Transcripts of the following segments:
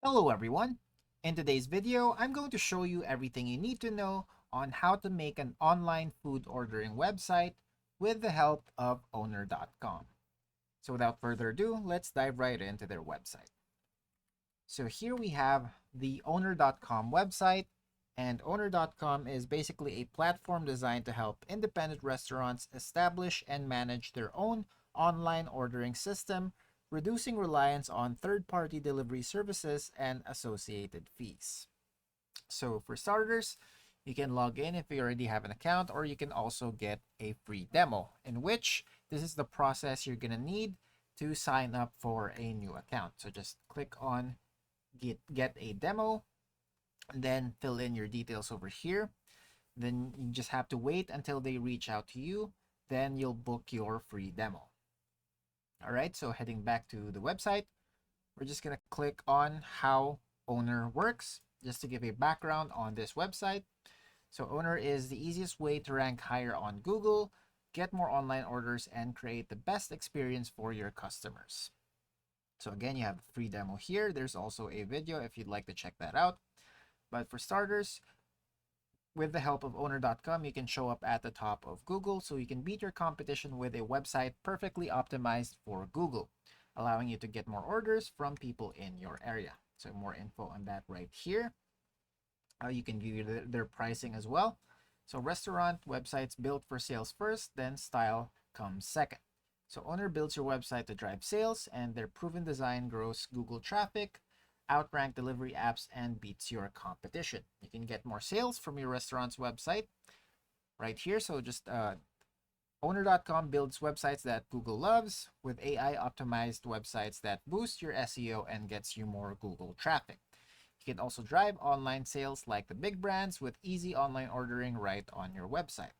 Hello everyone! In today's video, I'm going to show you everything you need to know on how to make an online food ordering website with the help of Owner.com. So without further ado, let's dive right into their website. So here we have the Owner.com website, and Owner.com is basically a platform designed to help independent restaurants establish and manage their own online ordering system, reducing reliance on third party delivery services and associated fees. So, for starters, you can log in if you already have an account, or you can also get a free demo, in which this is the process you're going to need to sign up for a new account. So, just click on get a demo, and then fill in your details over here. Then you just have to wait until they reach out to you. Then you'll book your free demo. All right, so heading back to the website, we're just going to click on how Owner works, just to give a background on this website. So Owner is the easiest way to rank higher on Google, get more online orders, and create the best experience for your customers. So again, you have a free demo here. There's also a video if you'd like to check that out. But for starters, with the help of Owner.com, you can show up at the top of Google, so you can beat your competition with a website perfectly optimized for Google, allowing you to get more orders from people in your area. So more info on that right here. You can view their pricing as well. So restaurant websites built for sales first, then style comes second. So Owner builds your website to drive sales, and their proven design grows Google traffic, outrank delivery apps, and beats your competition. You can get more sales from your restaurant's website right here. So just Owner.com builds websites that Google loves with AI optimized websites that boost your SEO and gets you more Google traffic. You can also drive online sales like the big brands with easy online ordering right on your website.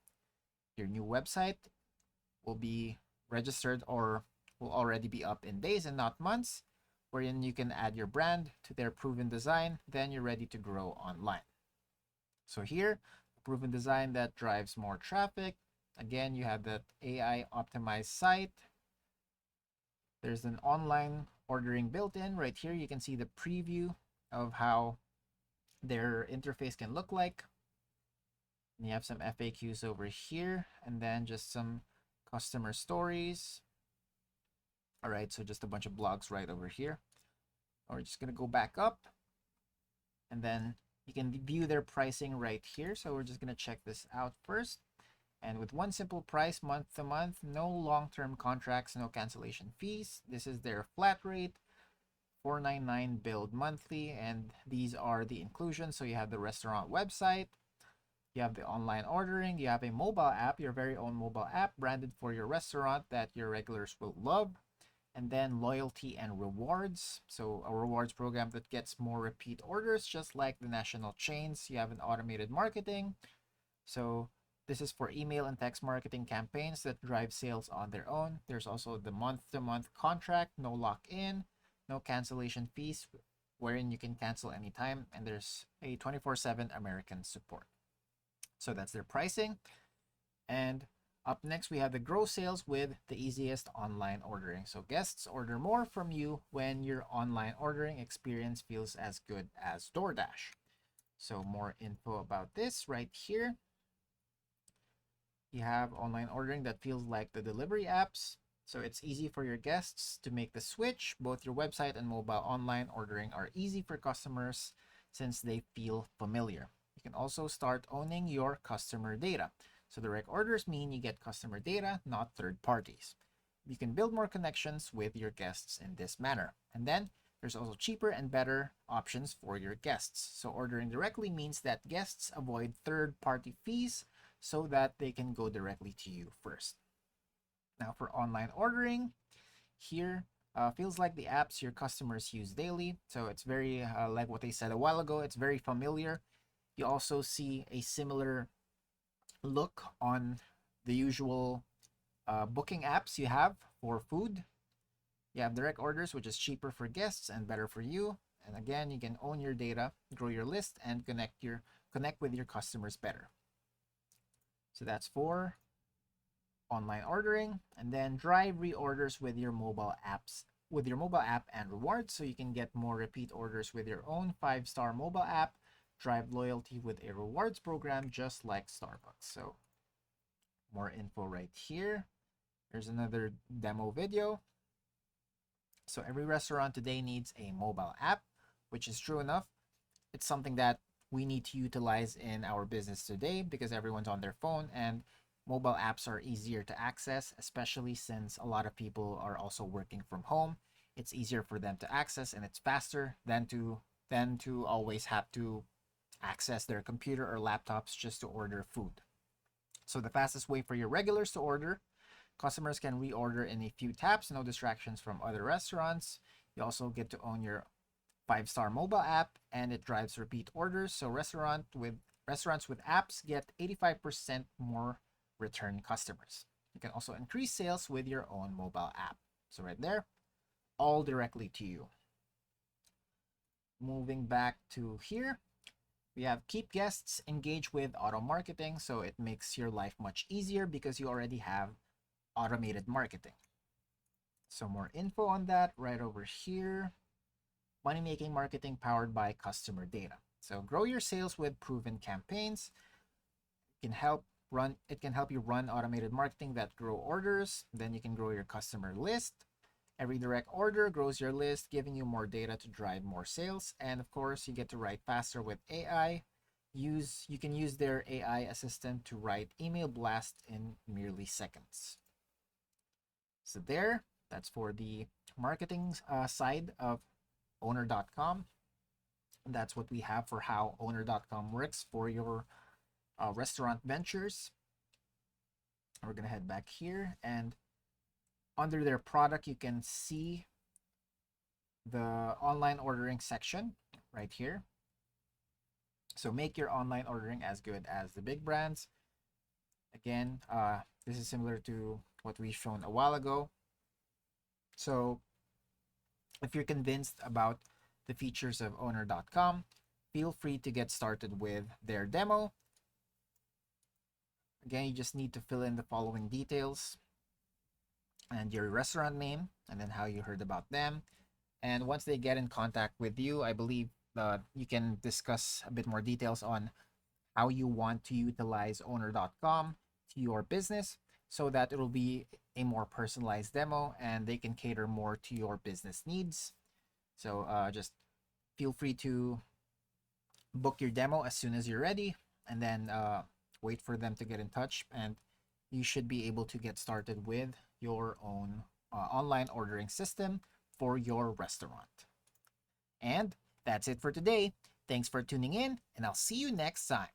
Your new website will be registered or will already be up in days and not months, wherein you can add your brand to their proven design, then you're ready to grow online. So here, a proven design that drives more traffic. Again, you have that AI optimized site. There's an online ordering built in right here. You can see the preview of how their interface can look like. And you have some FAQs over here, and then just some customer stories. All right, so just a bunch of blogs right over here. We're just gonna go back up, and then you can view their pricing right here. So we're just gonna check this out first. And with one simple price month to month, no long-term contracts, no cancellation fees. This is their flat rate, $4.99 billed monthly, and these are the inclusions. So you have the restaurant website, you have the online ordering, you have a mobile app, your very own mobile app branded for your restaurant that your regulars will love, and then loyalty and rewards. So a rewards program that gets more repeat orders, just like the national chains. You have an automated marketing. So this is for email and text marketing campaigns that drive sales on their own. There's also the month-to-month contract, no lock-in, no cancellation fees, wherein you can cancel anytime, and there's a 24/7 American support. So that's their pricing. And up next, we have the grow sales with the easiest online ordering. So guests order more from you when your online ordering experience feels as good as DoorDash. So more info about this right here. You have online ordering that feels like the delivery apps. So it's easy for your guests to make the switch. Both your website and mobile online ordering are easy for customers since they feel familiar. You can also start owning your customer data. So direct orders mean you get customer data, not third parties. You can build more connections with your guests in this manner. And then there's also cheaper and better options for your guests. So ordering directly means that guests avoid third party fees so that they can go directly to you first. Now, for online ordering, here feels like the apps your customers use daily. So it's very, like what they said a while ago, it's very familiar. You also see a similar look on the usual booking apps you have for food. You have direct orders, which is cheaper for guests and better for you. And again, you can own your data, grow your list, and connect with your customers better. So that's for online ordering, and then drive reorders with your mobile apps with your mobile app and rewards, so you can get more repeat orders with your own 5-star mobile app, drive loyalty with a rewards program just like Starbucks. So more info right here. There's another demo video. So every restaurant today needs a mobile app, which is true enough. It's something that we need to utilize in our business today because everyone's on their phone, and mobile apps are easier to access, especially since a lot of people are also working from home. It's easier for them to access, and it's faster than to always have to access their computer or laptops just to order food. So the fastest way for your regulars to order, customers can reorder in a few taps, no distractions from other restaurants. You also get to own your 5-star mobile app, and it drives repeat orders. So restaurants with apps get 85% more return customers. You can also increase sales with your own mobile app. So right there, all directly to you. Moving back to here, we have keep guests engaged with auto marketing. So it makes your life much easier because you already have automated marketing. So more info on that right over here. Money making marketing powered by customer data. So grow your sales with proven campaigns. It can help you run automated marketing that grow orders. Then you can grow your customer list. Every direct order grows your list, giving you more data to drive more sales. And of course, you get to write faster with AI. You can use their AI assistant to write email blast in merely seconds. So that's for the marketing side of owner.com. That's what we have for how owner.com works for your restaurant ventures. We're going to head back here, and under their product, you can see the online ordering section right here. So make your online ordering as good as the big brands. Again, this is similar to what we've shown a while ago. So if you're convinced about the features of owner.com, feel free to get started with their demo. Again, you just need to fill in the following details and your restaurant name, and then how you heard about them. And once they get in contact with you, I believe you can discuss a bit more details on how you want to utilize owner.com to your business so that it'll be a more personalized demo and they can cater more to your business needs. So just feel free to book your demo as soon as you're ready, and then wait for them to get in touch, and you should be able to get started with your own online ordering system for your restaurant. And that's it for today. Thanks for tuning in, and I'll see you next time.